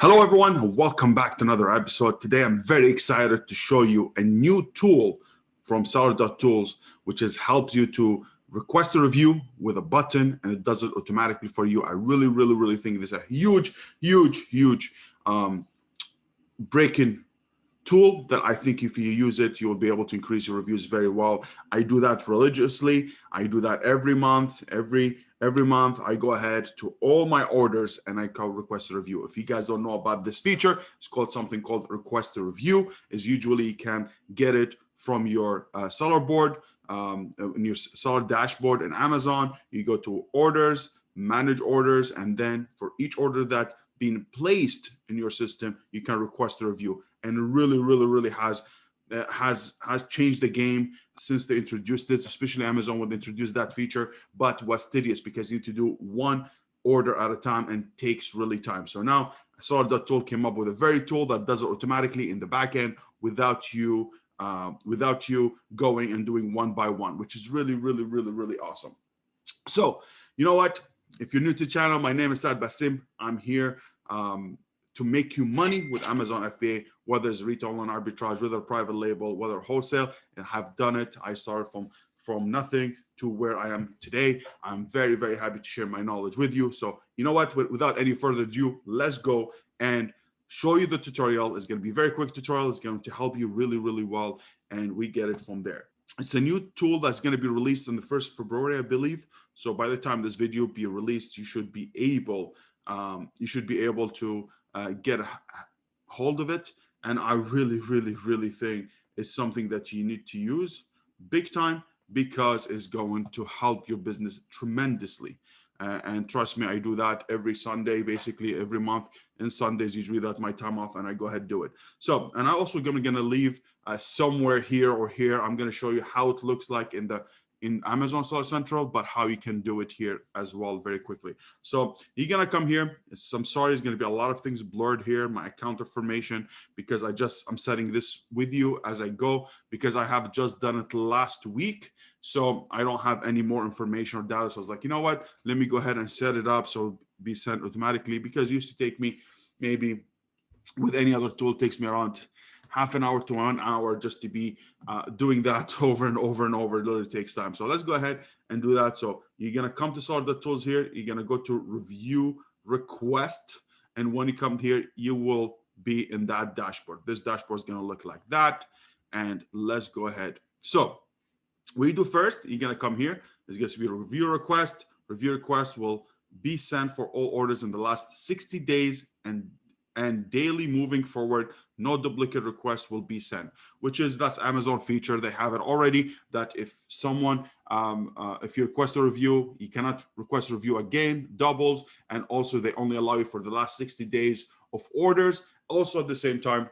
Hello everyone, welcome back to another episode. Today I'm very excited to show you a new tool from seller.tools, which helps you to request a review with a button and it does it automatically for you. I really think this is a huge breaking tool that I think if you use it, you will be able to increase your reviews very well. I do that religiously. I do that every month. Every month I go ahead to all my orders and I call request a review. If you guys don't know about this feature, it's called something called request a review. Is usually you can get it from your SellerBoard, in your seller dashboard in Amazon. You go to orders, manage orders, and then for each order that being placed in your system, you can request a review. And really has changed the game since they introduced this, especially Amazon would introduce that feature, but was tedious because you need to do one order at a time and takes really time. So now Seller.tool came up with a very tool that does it automatically in the back end without you going and doing one by one, which is really awesome. So you know what? If you're new to the channel, my name is Saad Basim. I'm here to make you money with Amazon FBA, whether it's retail on arbitrage, whether private label, whether wholesale, and have done it. I started from nothing to where I am today. I'm very happy to share my knowledge with you. So you know what, without any further ado, let's go and show you the tutorial. It's going to be a very quick tutorial. It's going to help you really well, and we get it from there. It's a new tool that's going to be released on the 1st of February, I believe. So by the time this video be released, you should be able to get a hold of it. And I really think it's something that you need to use big time because it's going to help your business tremendously. And trust me, I do that every Sunday, basically every month. And Sundays usually that's my time off, and I go ahead and do it. So, and I also gonna leave somewhere here or here. I'm gonna show you how it looks like in Amazon Seller Central, but how you can do it here as well very quickly. So you're gonna come here. I'm sorry, it's gonna be a lot of things blurred here, my account information, because I'm setting this with you as I go, because I have just done it last week. So I don't have any more information or data. So I was like, you know what, let me go ahead and set it up so it'll be sent automatically, because it used to take me maybe with any other tool, it takes me around half an hour to 1 hour just to be doing that over and over. It literally takes time. So let's go ahead and do that. So you're going to come to Seller.tools here. You're going to go to review request. And when you come here, you will be in that dashboard. This dashboard is going to look like that. And let's go ahead. So what you do first, you're going to come here. It's going to be a review request. Review request will be sent for all orders in the last 60 days and daily moving forward. No duplicate requests will be sent, that's Amazon feature. They have it already that if someone, if you request a review, you cannot request a review again, doubles. And also they only allow you for the last 60 days of orders. Also at the same time,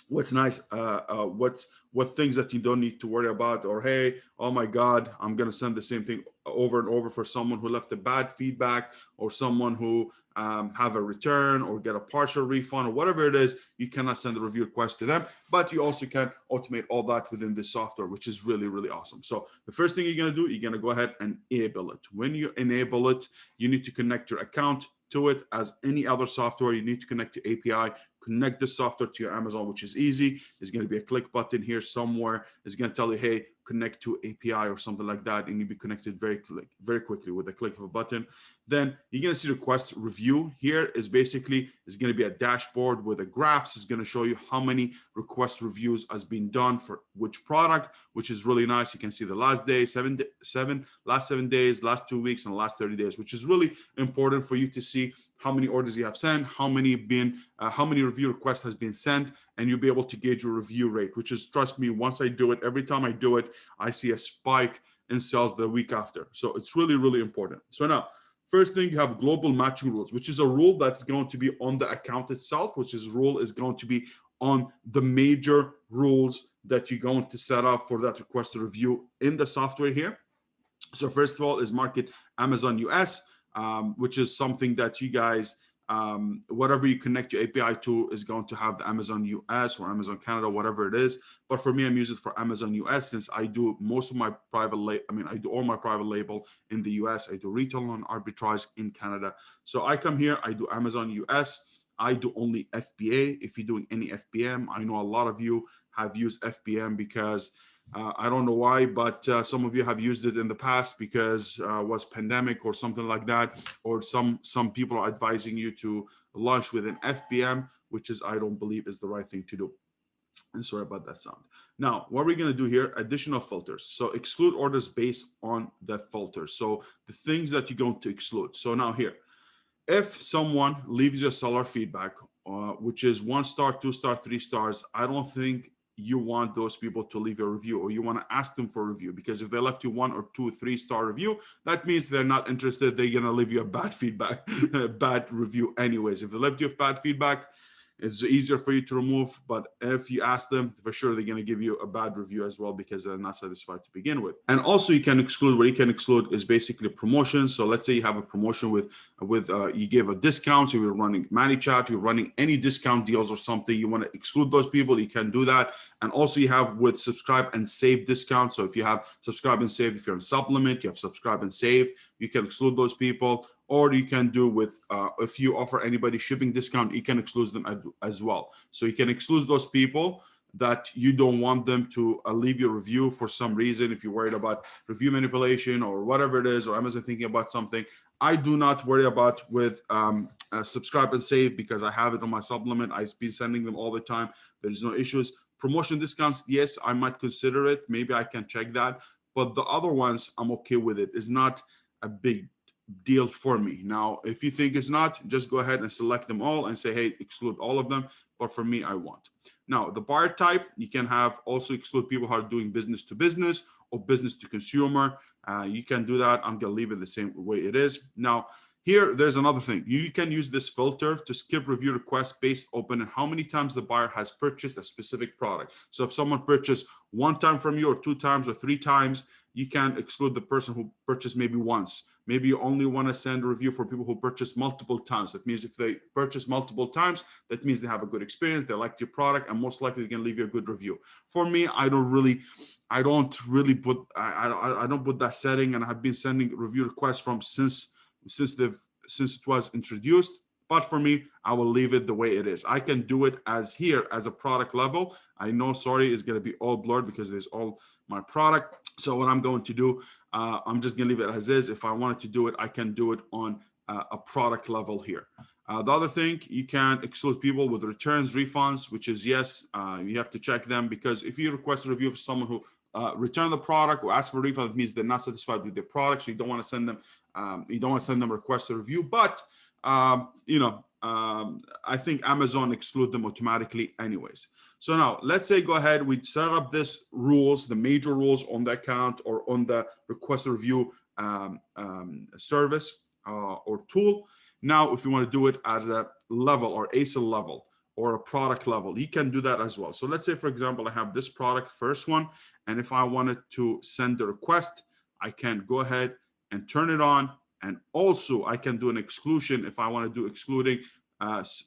what's nice, what things that you don't need to worry about, or hey, oh my God, I'm going to send the same thing over and over for someone who left a bad feedback, or someone who have a return or get a partial refund or whatever it is, you cannot send a review request to them, but you also can automate all that within this software, which is really awesome. So the first thing you're going to do, you're going to go ahead and enable it. When you enable it, you need to connect your account to it. As any other software, you need to connect to API, connect the software to your Amazon, which is easy. There's going to be a click button here somewhere. It's going to tell you, hey, connect to API or something like that, and you'll be connected very quickly with a click of a button. Then you're going to see request review. Here is basically, it's going to be a dashboard with a graphs. It's going to show you how many request reviews has been done for which product, which is really nice. You can see the last day, last 7 days, last 2 weeks, and last 30 days, which is really important for you to see how many orders you have sent, how many review requests has been sent, and you'll be able to gauge your review rate, which is, trust me, once I do it, every time I do it, I see a spike in sales the week after. So it's really important. So now, first thing, you have global matching rules, which is a rule that's going to be on the account itself, which is rule is going to be on the major rules that you're going to set up for that request to review in the software here. So first of all is market Amazon US, which is something that you guys, whatever you connect your API to is going to have the Amazon US or Amazon Canada, whatever it is. But for me, I'm using it for Amazon US since I do most of my I do all my private label in the US. I do retail on arbitrage in Canada. So I come here, I do Amazon US. I do only FBA. If you're doing any FBM, I know a lot of you have used FBM because I don't know why, but some of you have used it in the past because was pandemic or something like that, or some people are advising you to launch with an FBM, which is, I don't believe, is the right thing to do. And sorry about that sound. Now, what we're going to do here, additional filters. So exclude orders based on the filters. So the things that you're going to exclude. So now here, if someone leaves you a seller feedback, which is 1 star, 2 star, 3 stars, I don't think you want those people to leave a review, or you want to ask them for a review, because if they left you 1 or 2, 3 star review, that means they're not interested. They're going to leave you a bad feedback, a bad review anyways. If they left you a bad feedback, it's easier for you to remove, but if you ask them, for sure they're going to give you a bad review as well because they're not satisfied to begin with. And also you can exclude, what you can exclude is basically promotions. So let's say you have a promotion with you give a discount, so you're running ManyChat, you're running any discount deals or something, you want to exclude those people, you can do that. And also you have with subscribe and save discounts. So if you have subscribe and save, if you're in supplement, you have subscribe and save, you can exclude those people. Or you can do with, if you offer anybody shipping discount, you can exclude them as well. So you can exclude those people that you don't want them to leave your review for some reason. If you're worried about review manipulation or whatever it is, or Amazon thinking about something, I do not worry about with subscribe and save because I have it on my supplement. I've been sending them all the time. There's no issues. Promotion discounts, yes, I might consider it. Maybe I can check that. But the other ones, I'm okay with it. It's not a big deal for me. Now, if you think it's not, just go ahead and select them all and say, hey, exclude all of them. But for me, I want. Now, the buyer type, you can have also exclude people who are doing business to business or business to consumer. You can do that. I'm going to leave it the same way it is. Now, here, there's another thing. You can use this filter to skip review requests based open and how many times the buyer has purchased a specific product. So if someone purchased 1 time from you or 2 times or 3 times, you can exclude the person who purchased maybe once. Maybe you only want to send a review for people who purchase multiple times. That means if they purchase multiple times, that means they have a good experience, they liked your product, and most likely they can leave you a good review. For me, I don't put that setting, and I have been sending review requests from since it was introduced. But for me, I will leave it the way it is. I can do it as here as a product level. I know, sorry, it's going to be all blurred because there's all my product. So what I'm going to do, I'm just going to leave it as is. If I wanted to do it, I can do it on a product level here. The other thing, you can exclude people with returns, refunds, which is yes, you have to check them, because if you request a review for someone who returned the product or ask for a refund, it means they're not satisfied with the product. So you don't want to send them, a request to review. But I think Amazon exclude them automatically anyways. So now let's say go ahead, we set up this rules, the major rules on the account or on the request review service or tool. Now, if you want to do it as a level or ASIL level or a product level, you can do that as well. So let's say, for example, I have this product, first one, and if I wanted to send the request, I can go ahead and turn it on. And also I can do an exclusion if I want to do excluding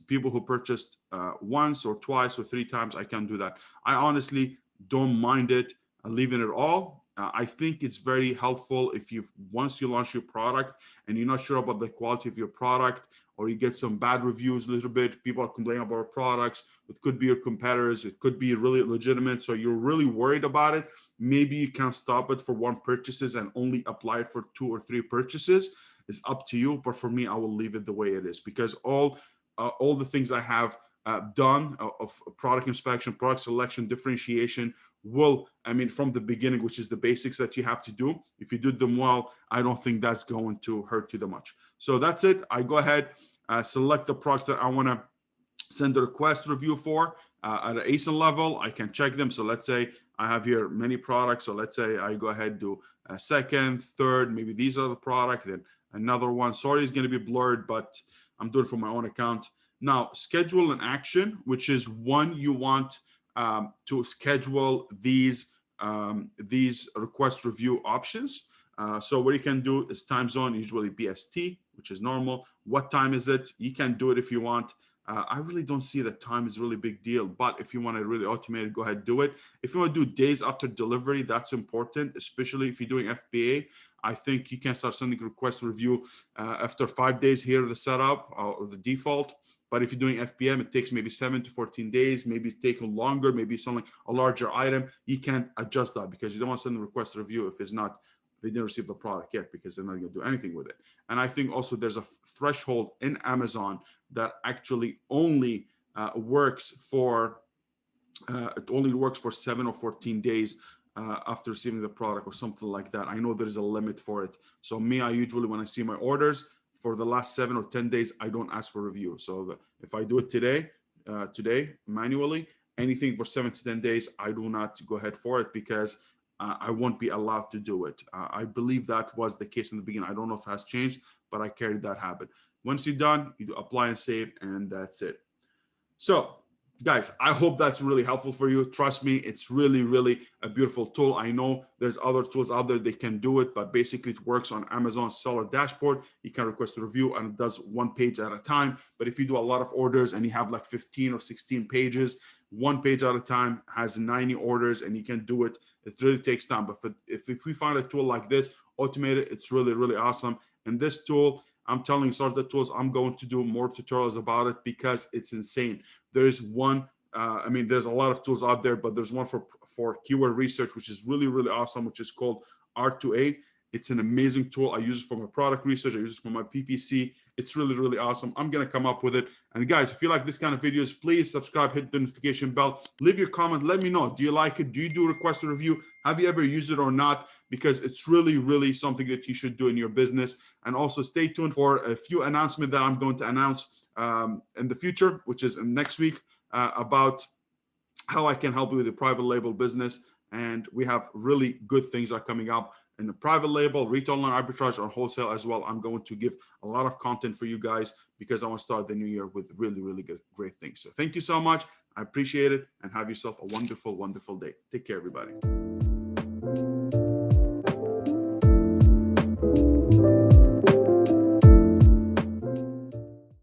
people who purchased once or twice or 3 times. I can do that. I honestly don't mind it, leaving it all. I think it's very helpful if once you launch your product and you're not sure about the quality of your product, or you get some bad reviews a little bit, people are complaining about products, it could be your competitors, it could be really legitimate, so you're really worried about it, maybe you can stop it for 1 purchases and only apply it for 2 or 3 purchases. It's up to you, but for me, I will leave it the way it is, because all the things I have done of product inspection, product selection, differentiation from the beginning, which is the basics that you have to do. If you do them well, I don't think that's going to hurt you that much. So that's it. I go ahead, select the products that I want to send a request review for at an ASIN level. I can check them. So let's say I have here many products. So let's say I go ahead, do a second, third, maybe these are the product, then another one. Sorry, it's going to be blurred, but I'm doing it for my own account. Now, schedule an action, which is one you want to schedule these request review options. So what you can do is time zone, usually BST, which is normal. What time is it? You can do it if you want. I really don't see that time is really big deal, but if you want to really automate it, go ahead, do it. If you want to do days after delivery, that's important, especially if you're doing FBA. I think you can start sending request review after 5 days here, the setup or the default. But if you're doing FBM, it takes maybe 7 to 14 days, maybe it's taking longer, maybe something, a larger item. You can't adjust that because you don't want to send a request to review if it's not, they didn't receive the product yet, because they're not going to do anything with it. And I think also there's a threshold in Amazon that actually only works for, it only works for 7 or 14 days after receiving the product or something like that. I know there is a limit for it. So me, I usually, when I see my orders for the last 7 or 10 days, I don't ask for review. So if I do it today manually, anything for 7 to 10 days, I do not go ahead for it because I won't be allowed to do it. I believe that was the case in the beginning. I don't know if it has changed, but I carried that habit. Once you're done, you do apply and save, and that's it. So guys, I hope that's really helpful for you. Trust me, it's really, really a beautiful tool. I know there's other tools out there that can do it, but basically it works on Amazon seller dashboard. You can request a review and it does 1 page at a time. But if you do a lot of orders and you have like 15 or 16 pages, 1 page at a time has 90 orders and you can do it. It really takes time. But if we find a tool like this, automated, it's really, really awesome. And this tool, I'm telling you, seller.tools, I'm going to do more tutorials about it because it's insane. There's one, I mean, there's a lot of tools out there, but there's one for keyword research, which is really, really awesome, which is called R2A. It's an amazing tool. I use it for my product research. I use it for my PPC. It's really, really awesome. I'm going to come up with it. And guys, if you like this kind of videos, please subscribe, hit the notification bell, leave your comment. Let me know. Do you like it? Do you do request a review? Have you ever used it or not? Because it's really, really something that you should do in your business. And also stay tuned for a few announcements that I'm going to announce in the future, which is next week, about how I can help you with your private label business. And we have really good things that are coming up in the private label, retail online arbitrage, or wholesale as well. I'm going to give a lot of content for you guys because I want to start the new year with really, really great things. So thank you so much. I appreciate it, and have yourself a wonderful, wonderful day. Take care, everybody.